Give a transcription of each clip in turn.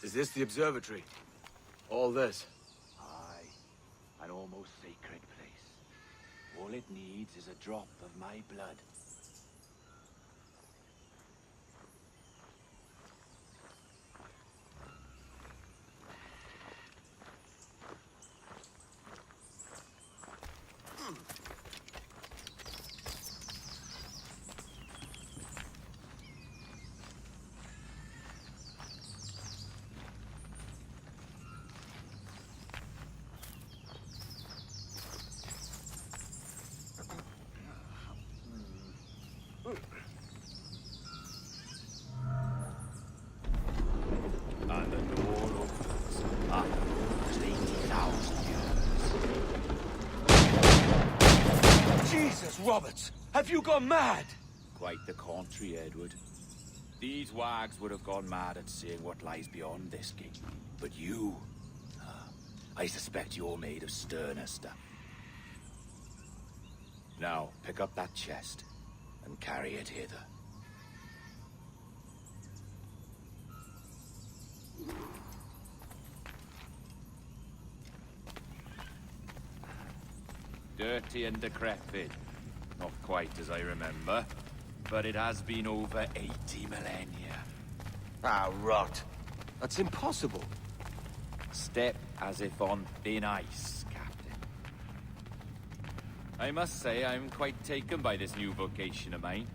Is this the observatory? All this? Aye. An almost sacred place. All it needs is a drop of my blood. And the door opens after almost 80,000 years. Jesus, Roberts! Have you gone mad? Quite the contrary, Edward. These wags would have gone mad at seeing what lies beyond this gate. But you... I suspect you're made of sterner stuff. Now, pick up that chest and carry it hither. Dirty and decrepit. Not quite as I remember, but it has been over 80 millennia. Ah, rot. That's impossible. Step as if on thin ice, Captain. I must say I'm quite taken by this new vocation of mine.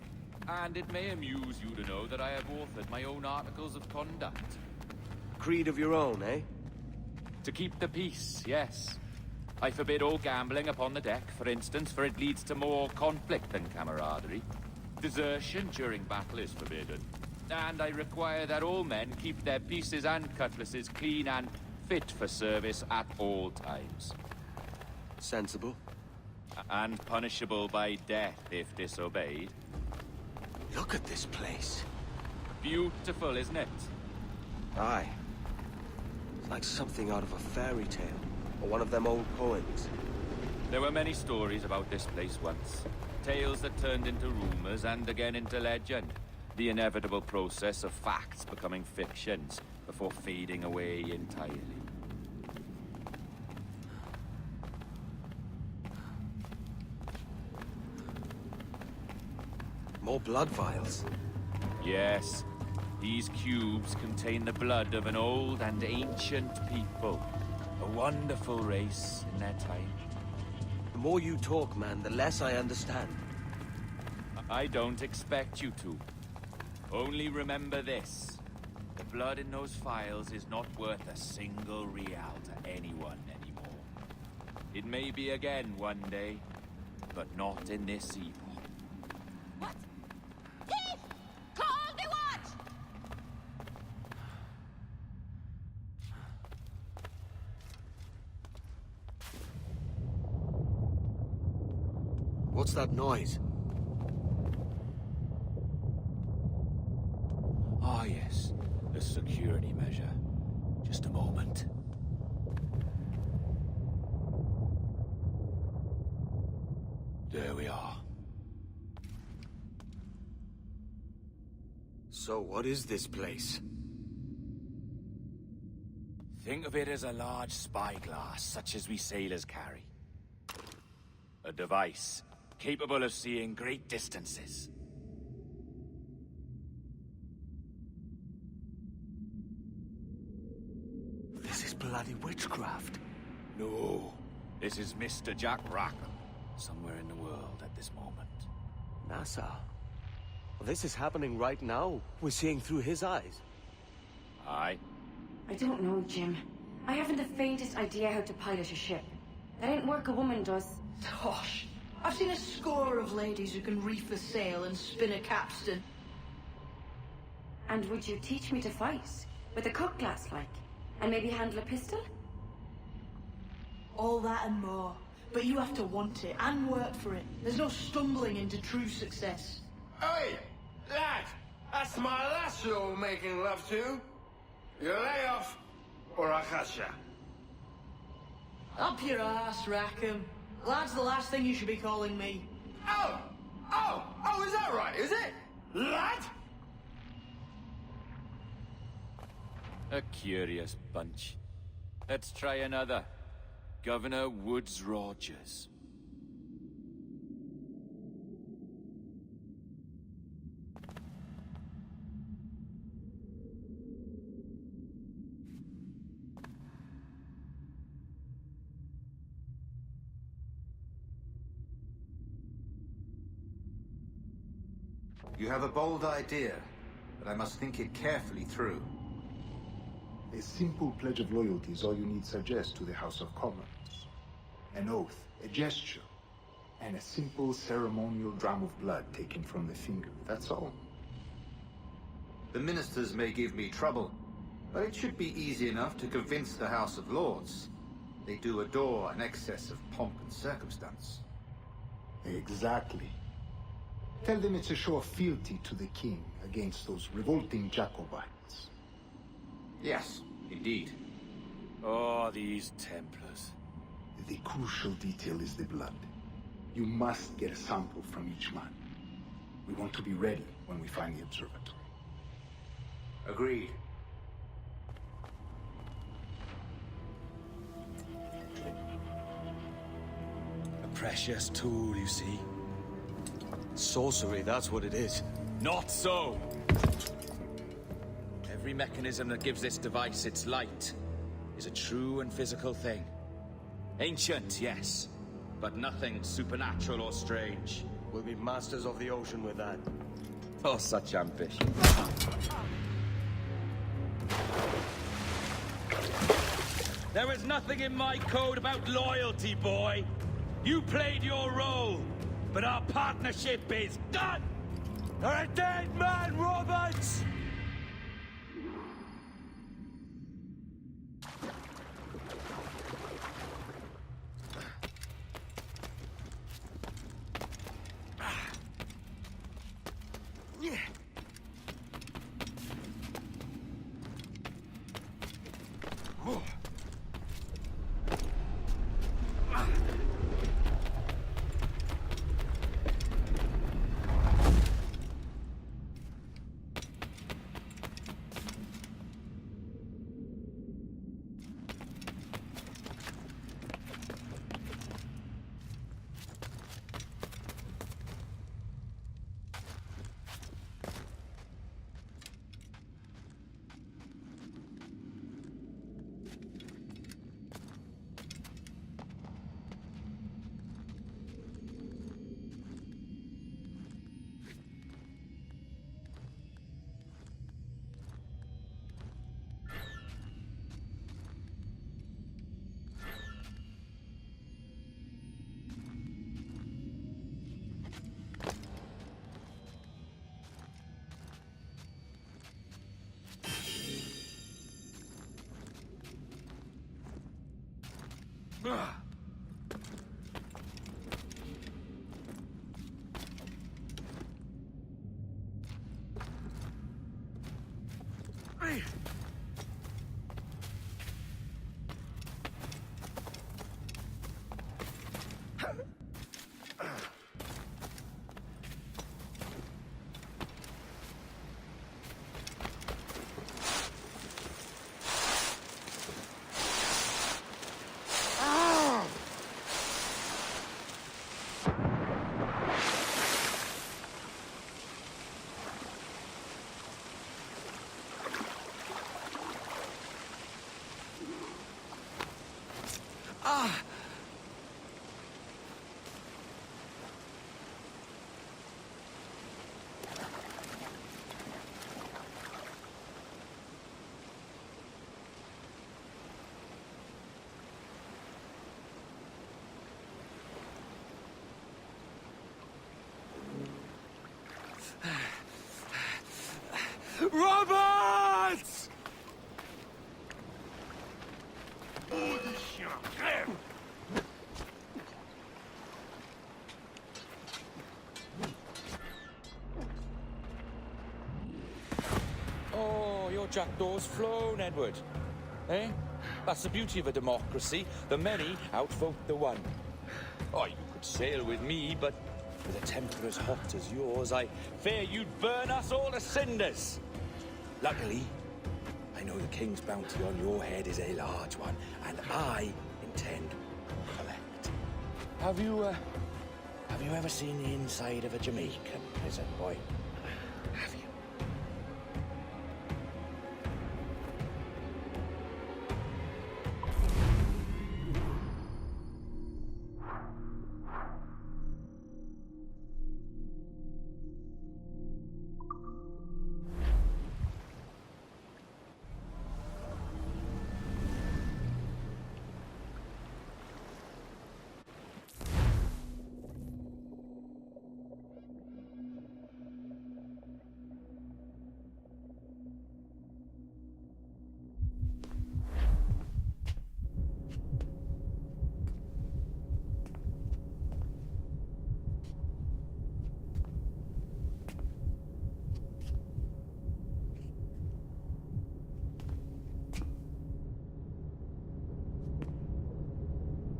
And it may amuse you to know that I have authored my own articles of conduct. Creed of your own, eh? To keep the peace, yes. I forbid all gambling upon the deck, for instance, for it leads to more conflict than camaraderie. Desertion during battle is forbidden. And I require that all men keep their pieces and cutlasses clean and fit for service at all times. Sensible. And punishable by death if disobeyed. Look at this place. Beautiful, isn't it? Aye. It's like something out of a fairy tale. Or one of them old poems. There were many stories about this place once. Tales that turned into rumors and again into legend. The inevitable process of facts becoming fictions before fading away entirely. More blood vials. Yes, these cubes contain the blood of an old and ancient people. A wonderful race in their time. The more you talk, man, the less I understand. I don't expect you to. Only remember this. The blood in those files is not worth a single real to anyone anymore. It may be again one day, but not in this epoch. What? Thief! Call the watch! What's that noise? Ah, yes. A security measure. Just a moment. There we are. So what is this place? Think of it as a large spyglass, such as we sailors carry. A device capable of seeing great distances. This is bloody witchcraft. No, this is Mr. Jack Rackham, somewhere in the world at this moment. NASA. Well, this is happening right now. We're seeing through his eyes. Aye. I don't know, Jim. I haven't the faintest idea how to pilot a ship. That ain't work a woman does. Tosh. I've seen a score of ladies who can reef a sail and spin a capstan. And would you teach me to fight? With a cutlass, like? And maybe handle a pistol? All that and more. But you have to want it and work for it. There's no stumbling into true success. Hey, lad, that's my lass you're making love to. You lay off, or I catch ya. Up your ass, Rackham. Lad's the last thing you should be calling me. Oh, is that right, is it? Lad? A curious bunch. Let's try another. Governor Woods Rogers. You have a bold idea, but I must think it carefully through. A simple pledge of loyalty is all you need suggest to the House of Commons. An oath, a gesture, and a simple ceremonial dram of blood taken from the finger. That's all. The ministers may give me trouble, but it should be easy enough to convince the House of Lords. They do adore an excess of pomp and circumstance. Exactly. Tell them it's a show of fealty to the king against those revolting Jacobites. Yes, indeed. Oh, these Templars. The crucial detail is the blood. You must get a sample from each man. We want to be ready when we find the observatory. Agreed. A precious tool, you see. Sorcery, that's what it is. Not so! Every mechanism that gives this device its light is a true and physical thing. Ancient, yes, but nothing supernatural or strange. We'll be masters of the ocean with that. Oh, such ambition. There is nothing in my code about loyalty, boy. You played your role, but our partnership is done! You're a dead man, Roberts! Roberts! Oh, your jackdaw's flown, Edward. Eh? That's the beauty of a democracy. The many outvote the one. Oh, you could sail with me, but with a temper as hot as yours, I fear you'd burn us all to cinders. Luckily, I know the king's bounty on your head is a large one, and I intend to collect. Have you ever seen the inside of a Jamaican prison, boy? Have you?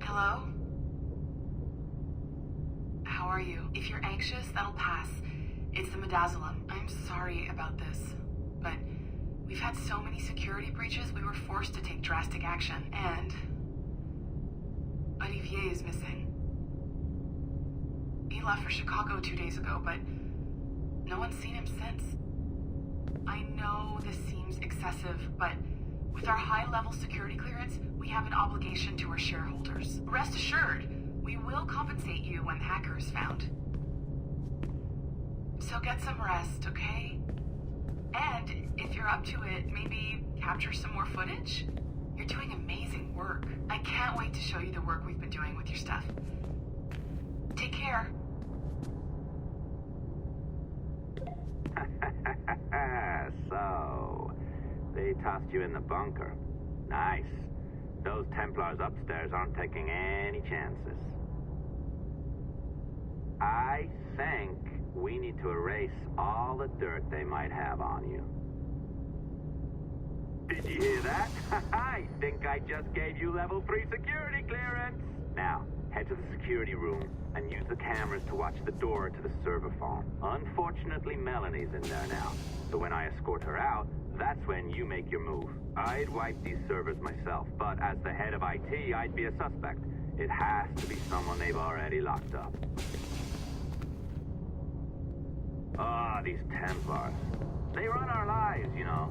Hello? How are you? If you're anxious, that'll pass. It's the Midazolam. I'm sorry about this, but we've had so many security breaches, we were forced to take drastic action, and Olivier is missing. He left for Chicago 2 days ago, but no one's seen him since. I know this seems excessive, but with our high-level security clearance, we have an obligation to our shareholders. Rest assured, we will compensate you when the hacker is found. So get some rest, okay? And if you're up to it, maybe capture some more footage? You're doing amazing work. I can't wait to show you the work we've been doing with your stuff. Take care. So, they tossed you in the bunker. Nice. Those Templars upstairs aren't taking any chances. I think we need to erase all the dirt they might have on you. Did you hear that? I think I just gave you level 3 security clearance. Now, head to the security room and use the cameras to watch the door to the server farm. Unfortunately, Melanie's in there now, so when I escort her out, that's when you make your move. I'd wipe these servers myself, but as the head of IT, I'd be a suspect. It has to be someone they've already locked up. Ah, these Templars. They run our lives, you know.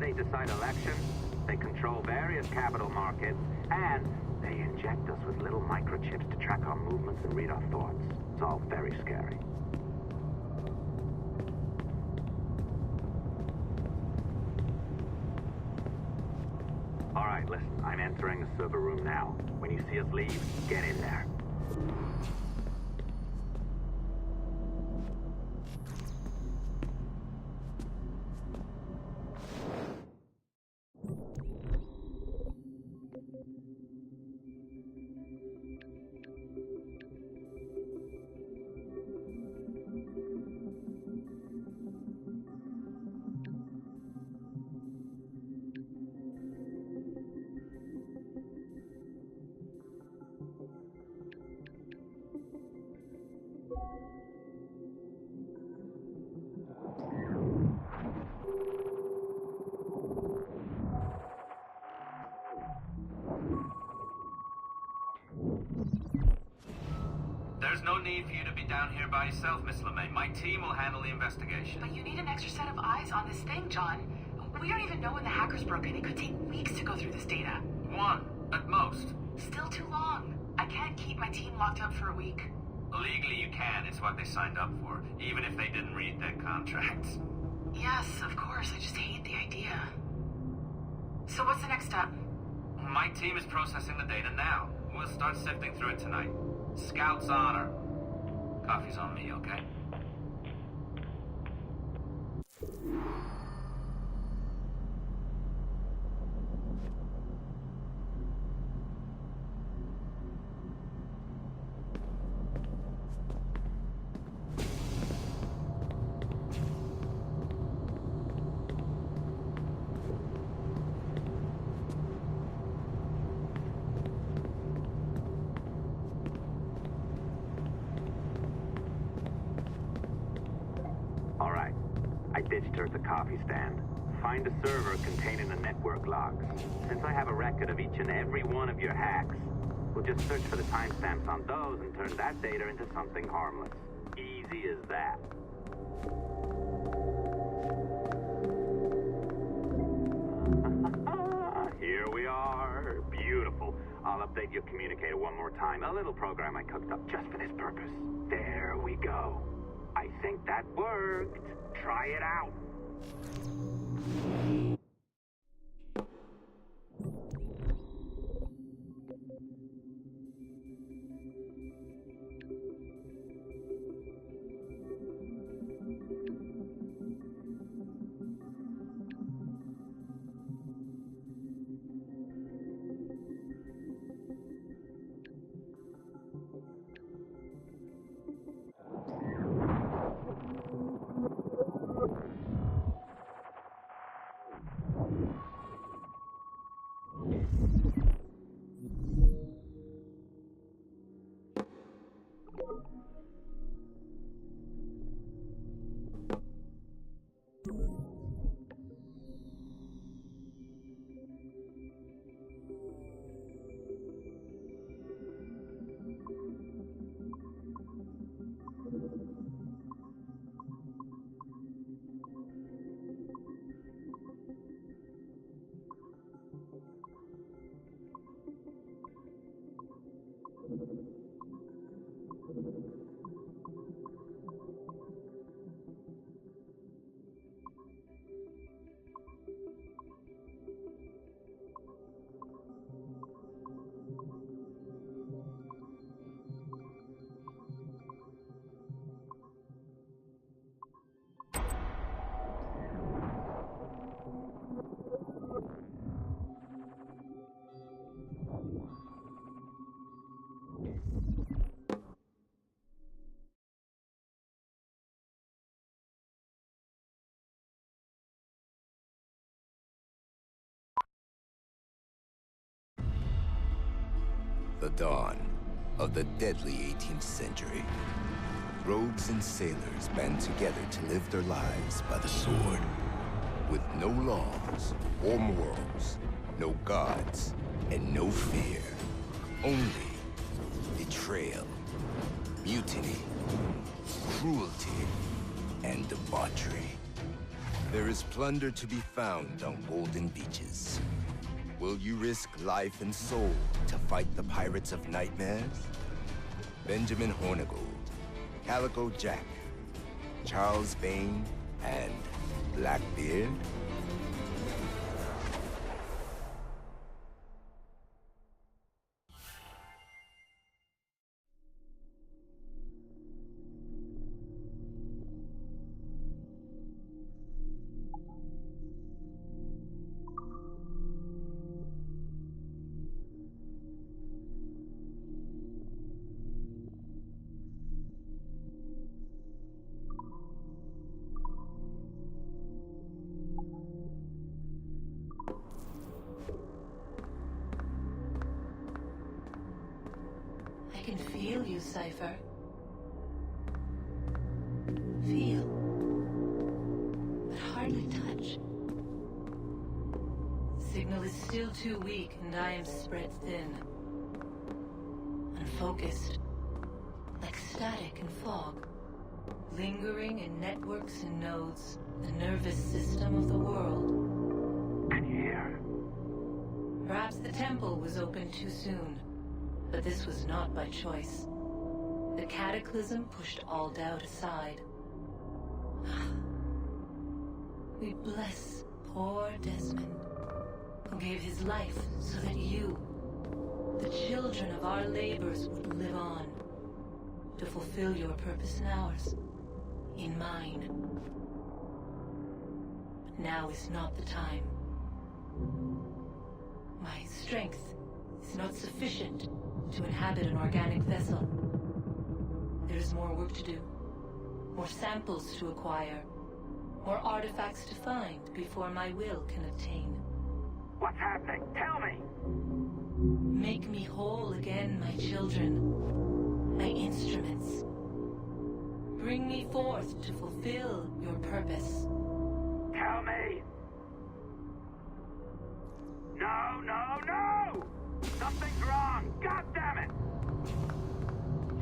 They decide elections, they control various capital markets, and they inject us with little microchips to track our movements and read our thoughts. It's all very scary. All right, listen, I'm entering the server room now. When you see us leave, get in there. There's no need for you to be down here by yourself, Miss LeMay. My team will handle the investigation. But you need an extra set of eyes on this thing, John. We don't even know when the hackers broke in. It could take weeks to go through this data. One, at most. Still too long. I can't keep my team locked up for a week. Legally you can. It's what they signed up for, even if they didn't read their contracts. Yes, of course. I just hate the idea. So what's the next step? My team is processing the data now. We'll start sifting through it tonight. Scout's honor. Coffee's on me, okay? Alright. I ditched her at the coffee stand. Find a server containing the network logs. Since I have a record of each and every one of your hacks, we'll just search for the timestamps on those and turn that data into something harmless. Easy as that. Here we are. Beautiful. I'll update your communicator one more time. A little program I cooked up just for this purpose. There we go. I think that worked. Try it out. The dawn of the deadly 18th century. Rogues and sailors band together to live their lives by the sword. With no laws or morals, no gods, and no fear. Only betrayal, mutiny, cruelty, and debauchery. There is plunder to be found on golden beaches. Will you risk life and soul to fight the pirates of nightmares? Benjamin Hornigold, Calico Jack, Charles Vane, and Blackbeard? I can feel you, Cypher. Feel. But hardly touch. Signal is still too weak, and I am spread thin. Unfocused. Like static and fog. Lingering in networks and nodes. The nervous system of the world. Can you hear? Perhaps the temple was opened too soon. But this was not by choice. The cataclysm pushed all doubt aside. We bless poor Desmond, who gave his life so that you, the children of our labors, would live on, to fulfill your purpose in ours, in mine. But now is not the time. My strength is not sufficient to inhabit an organic vessel. There is more work to do, more samples to acquire, more artifacts to find before my will can obtain. What's happening? Tell me! Make me whole again, my children, my instruments. bring me forth to fulfill your purpose. Tell me! No, no, no! Something's wrong! God damn it!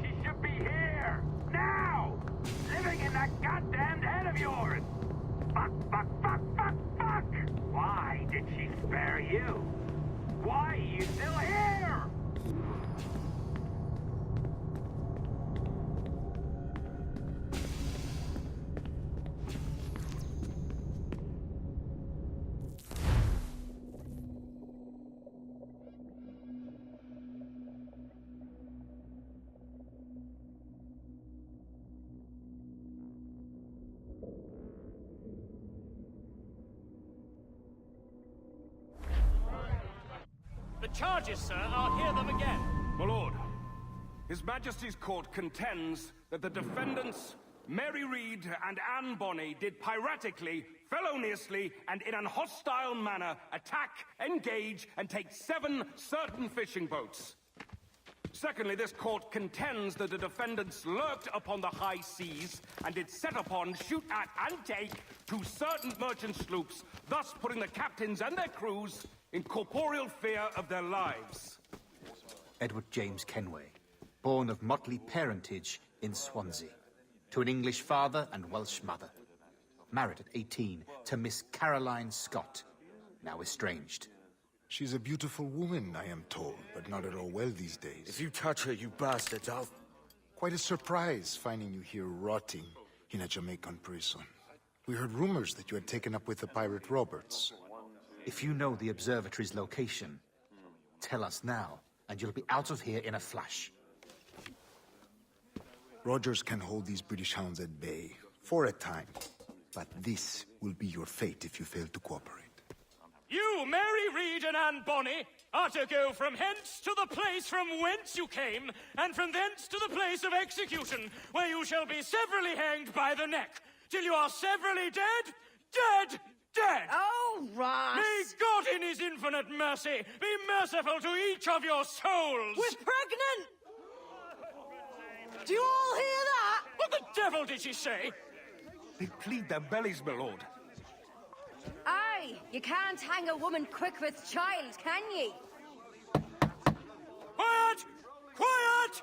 She should be here! Now! Living in that goddamned head of yours! Fuck, fuck, fuck, fuck, fuck! Why did she spare you? Why are you still here? The charges, sir, I'll hear them again. My lord, His Majesty's court contends that the defendants, Mary Reed and Anne Bonny, did piratically, feloniously, and in an hostile manner attack, engage, and take 7 certain fishing boats. Secondly, this court contends that the defendants lurked upon the high seas and did set upon, shoot at, and take 2 certain merchant sloops, thus putting the captains and their crews in corporeal fear of their lives. Edward James Kenway, born of motley parentage in Swansea, to an English father and Welsh mother. Married at 18 to Miss Caroline Scott, now estranged. She's a beautiful woman, I am told, but not at all well these days. If you touch her, you bastards, I'll... Quite a surprise finding you here rotting in a Jamaican prison. We heard rumors that you had taken up with the pirate Roberts. If you know the observatory's location, tell us now, and you'll be out of here in a flash. Rogers can hold these British hounds at bay, for a time. But this will be your fate if you fail to cooperate. You, Mary Reed and Anne Bonny, are to go from hence to the place from whence you came, and from thence to the place of execution, where you shall be severally hanged by the neck, till you are severally dead, dead, dead! Oh, Ross! May God in his infinite mercy be merciful to each of your souls! We're pregnant! Do you all hear that? What the devil did she say? They plead their bellies, my lord. Aye, you can't hang a woman quick with child, can ye? Quiet! Quiet!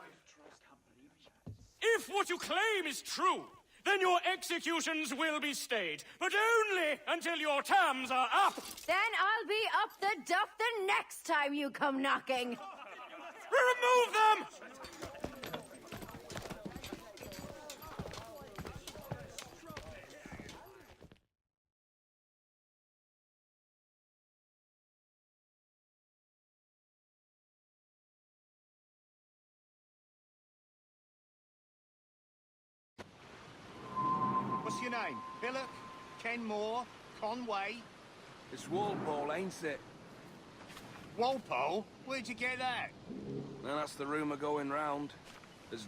If what you claim is true, then your executions will be stayed, but only until your terms are up. Then I'll be up the duff the next time you come knocking. Remove them! What's your name? Billock? Kenmore? Conway? It's Walpole, ain't it? Walpole? Where'd you get that? Well, that's the rumour going round. There's